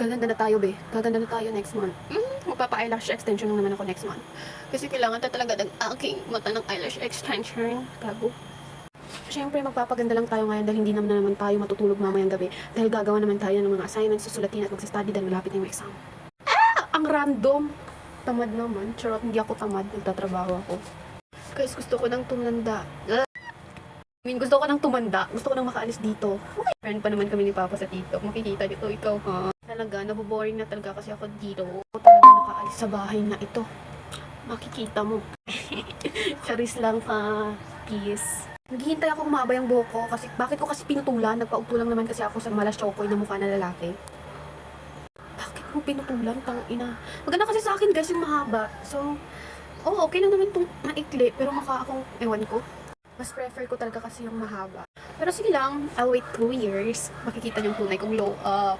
Gaganda na tayo, be. Gaganda na tayo next month. Magpapa-eyelash extension lang naman ako next month. Kasi kailangan talaga ng aking mata ng eyelash extension. Gago. Siyempre, magpapaganda lang tayo ngayon dahil hindi naman tayo matutulog mamayang gabi. Dahil gagawa naman tayo ng mga assignments, susulatin at magsastudy dahil malapit na yung exam. Ang random! Tamad naman. Charot, hindi ako tamad. Nagtatrabaho ako. Guys, gusto ko nang tumanda. Gusto ko nang tumanda. Gusto ko nang makaalis dito. Okay. Friend pa naman kami ni Papa sa TikTok. Makikita dito, ikaw ha. Talaga, naboboring na talaga kasi ako dito. Ako talaga nakaalis sa bahay na ito. Makikita mo. Charis lang pa. Peace. Naghihintay ako kumaba yung buhok ko kasi bakit ko kasi pinutulan? Nagpaupo lang naman kasi ako sa malas chokoy na mukha na lalaki. Bakit mo pinutulan? Tangina. Maganda kasi sa akin guys yung mahaba. So, okay lang naman itong maikli pero mukha akong ewan ko. Mas prefer ko talaga kasi yung mahaba. Pero sige lang, I'll wait 2 years. Makikita yung tunay kung low.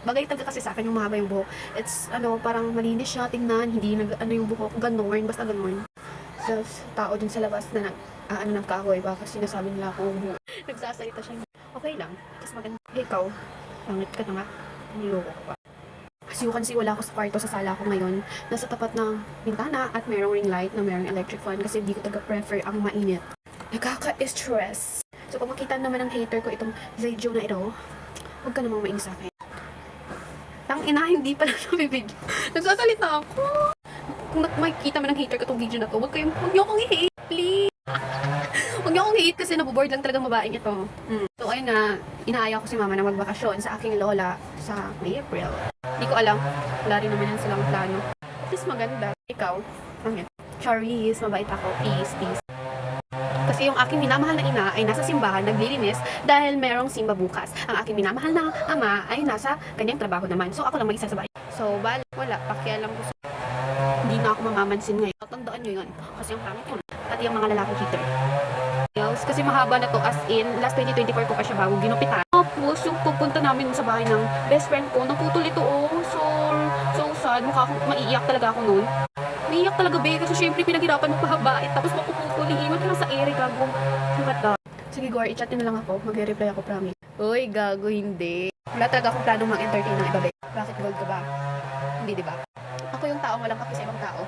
Bagay talaga kasi sa akin yung mahaba yung buhok. It's, parang malinis siya, tingnan. Hindi yung buhok, ganon, basta ganon. So, tao dun sa labas na ng kahoy. Baka sinasabi nila ako, nagsasalita siya. Okay lang. Kasi maganda. Hey, ikaw, pangit ka na nga. Niloko ko pa. As you can see, wala ako sa kwarto, sa sala ko ngayon. Nasa tapat ng bintana at merong ring light na merong electric fan kasi hindi ko talaga prefer ang mainit. Nakaka-stress. So, kung makita naman ng hater ko itong video na ito, huwag ka namang mainis sa akin. Tangina, hindi pala siya video. Nagsasalita ako. Kung makikita man ng hater ko itong video na to, huwag niyo akong i-hate, please. Huwag niyo akong i-hate kasi naboboard lang talagang babaeng ito. So, ayun na, inaaya ko si mama na magbakasyon sa aking lola sa May April. Hindi ko alam. Wala rin naman yan silang plano. At least maganda. Ikaw, pangit. Charis, mabait ako. Peace, peace. Kasi yung aking minamahal na ina ay nasa simbahan naglilinis dahil merong simba bukas. Ang aking minamahal na ama ay nasa kanyang trabaho naman. So ako lang mag-isa sa bahay. So wala, pakialam ko. Hindi na ako mamamansin ngayon. Tandaan nyo yun. Kasi yung pangit yun. Pati yung mga lalaki cheater. Kasi mahaba na to as in, last 2024 ko pa siya bago ginupitan. Tapos yung pupunta namin sa bahay ng best friend ko, naputol ito so sad. Mukha akong maiiyak talaga ako noon. Naiyak talaga be, kasi syempre pinaghirapan mo pahabain, tapos mapuputol, iiwan ka lang sa ere, gago. Sukat daw. Sige Gore, i-chat na lang ako, mag-reply ako, promise. Uy, gago, hindi. Wala talaga akong planong mag-entertain ng iba be. Bakit gold ka ba? Hindi, diba? Ako yung taong walang kapi sa ibang tao.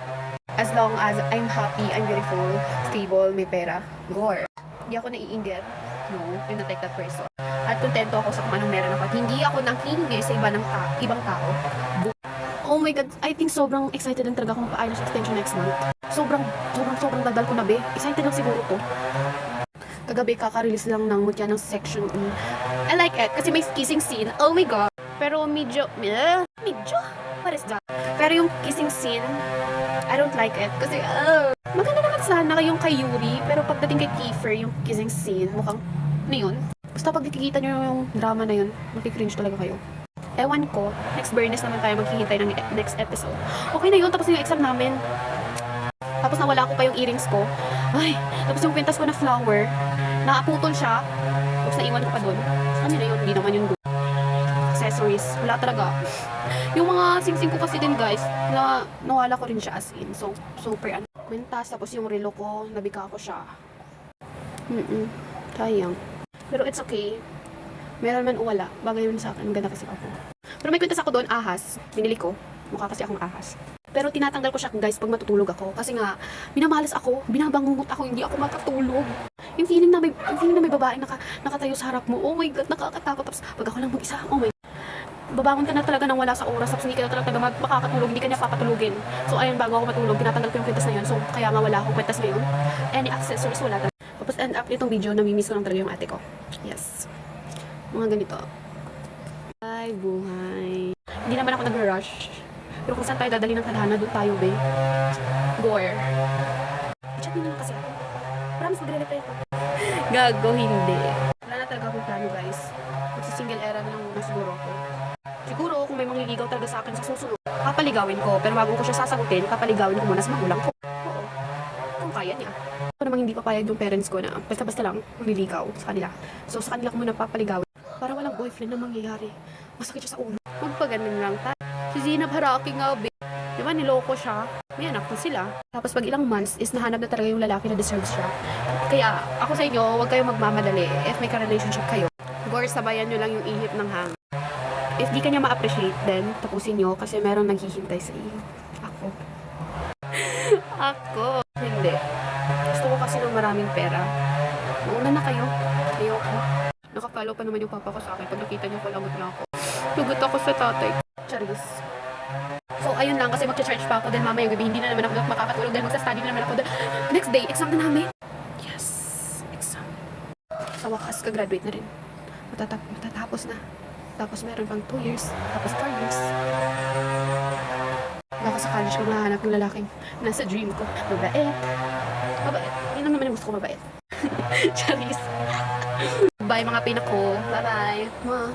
As long as I'm happy, I'm beautiful, stable, may pera. Gore. Hindi ako naiinggit. No, I'm not like that person. At kontento ako sa kung anong meron ako. At hindi ako nang hihingi sa ibang tao. Oh my god, I think sobrang excited lang talaga akong pa-eyelash extension next month. Sobrang dadal ko na be. Excited lang siguro to. Kagabi kaka-release lang ng mutya ng section E. I like it kasi may kissing scene. Oh my god. Pero medyo, what is that? Pero yung kissing scene, I don't like it kasi maganda naman sana yung kay Yuri, pero pagdating kay Kiefer, yung kissing scene, mukhang ano yun? Basta pag nakikita nyo yung drama na yun, makikringe talaga kayo. Ewan ko, next Bernes naman tayo maghihintay ng next episode. Okay na yun, tapos yung exam namin. Tapos nawala ko pa yung earrings ko. Ay, tapos yung kwintas ko na flower, nakaputol siya. Tapos naiwan ko pa dun. Ano na yun? Hindi naman yun good. Accessories, wala talaga. Yung mga sing-sing ko kasi din guys, nawala ko rin siya as in. So, super kwintas, tapos yung relo ko, nabika ko siya. Sayang. Pero it's okay. Meron man o wala, bagay yun sa akin, maganda kasi ako. Pero may kwintas ako doon, ahas. Binili ko, mukha kasi akong ahas. Pero tinatanggal ko siya guys pag matutulog ako. Kasi nga, minamalas ako, binabangungot ako, hindi ako matutulog. Yung feeling na may babaeng nakatayo sa harap mo, oh my god, nakakatakot. Tapos pag ako lang mag-isa, oh my god. Babangon ka na talaga nang wala sa oras, tapos hindi ka na talaga makakatulog, hindi ka niya papatulugin. So ayun, bago ako matulog, tinatanggal ko yung kwintas na yun. So kaya nga wala akong kwintas ngayon. Any accessories, wala talaga. Tapos end up nitong video, namimiss ko lang talaga yung ate ko. Yes. Mga ganito. Ay, buhay. Hindi naman ako nag-rush. Pero kung saan tayo dadali ng tadhana, doon tayo, be. Gore. I-chat nyo na kasi ako. Promise, magre-reply ako. Gago, hindi. Wala na talaga akong plano, guys. Magsi-single era na lang muna siguro ako. Siguro, kung may mangigigaw talaga sa akin sa susunod, papaligawin ko. Pero bago ko siya sasagutin, papaligawin ko muna sa magulang ko. Oo. Kung kaya niya. Ako namang hindi papayag yung parents ko na basta-basta lang magliligaw sa kanila. So, sa kanila ko muna papaligawin. Para walang boyfriend na mangyayari. Masakit siya sa ulo. Magpaganin lang tayo. Si Zinab Haraki nga, be. Diba, niloko siya. May anak na sila. Tapos pag ilang months is nahanap na talaga yung lalaki na deserves siya. Kaya, ako sa inyo, huwag kayong magmamadali if may ka-relationship kayo. Gore, sabayan nyo lang yung ihip ng hang. If di ka niya ma-appreciate, then tapusin nyo kasi meron naghihintay sa iyo. Ako. Ako. Hindi. Gusto ko kasi ng maraming pera. Mauna na kayo. Ayoko. Nakafollow pa naman yung papa ko sa akin. Pag nakita niyo, kulangot na ako. Tugot ako sa tatay. Charis. So, ayun lang. Kasi mag-charge pa ako. Then mamaya gabi, hindi na naman ako makakatulog. Dahil magsa-study na naman ako. Then, next day, exam na namin. Yes. Exam. Sa wakas, ka-graduate na rin. Matatapos na. Tapos meron pang 2 years. Tapos 4 years. Baka sa college ko mahanap yung lalaking nasa dream ko. Mabait. Mabait. Yun lang naman yung gusto ko, mabait. Charis. Bye mga pinako. Bye-bye. Ma.